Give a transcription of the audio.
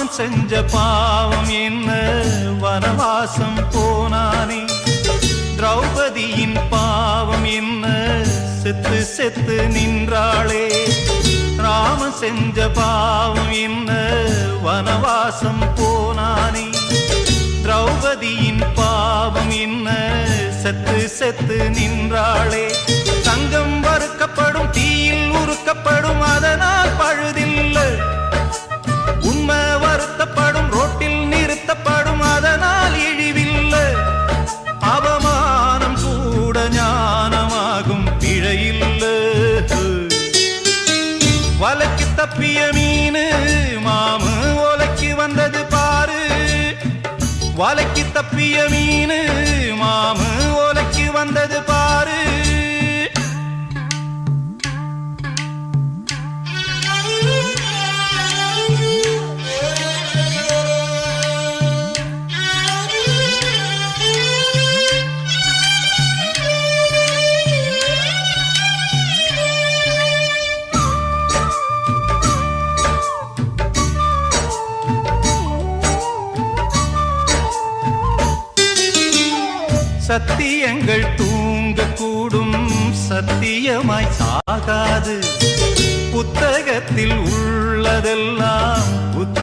ராமன் செஞ்ச பாவம் என்ன வனவாசம் போனானே திரௌபதியின் பாவம் என்ன செத்து செத்து நின்றாளே ராமன் செஞ்ச பாவம் என்ன வனவாசம் போனானே திரௌபதியின் பாவம் என்ன செத்து செத்து நின்றாளே தங்கம் வறுக்கப்படும் தீயில் உருக்கப்படும் அதனால் பழுதில்லை உண்மை வருத்தப்படும் ரோட்டில் நிறுத்தப்படும் அதனால் இழிவில்லை அவமானம் கூட ஞானமாகும் பிழையில்லை வலைக்கு தப்பிய மீனு மாமு ஓலைக்கு வந்தது பாரு வலைக்கு தப்பிய மீனு மாமு ஓலைக்கு வந்தது பாரு சத்தியங்கள் தூங்கக்கூடும் சத்தியமாய் சாகாது புத்தகத்தில் உள்ளதெல்லாம்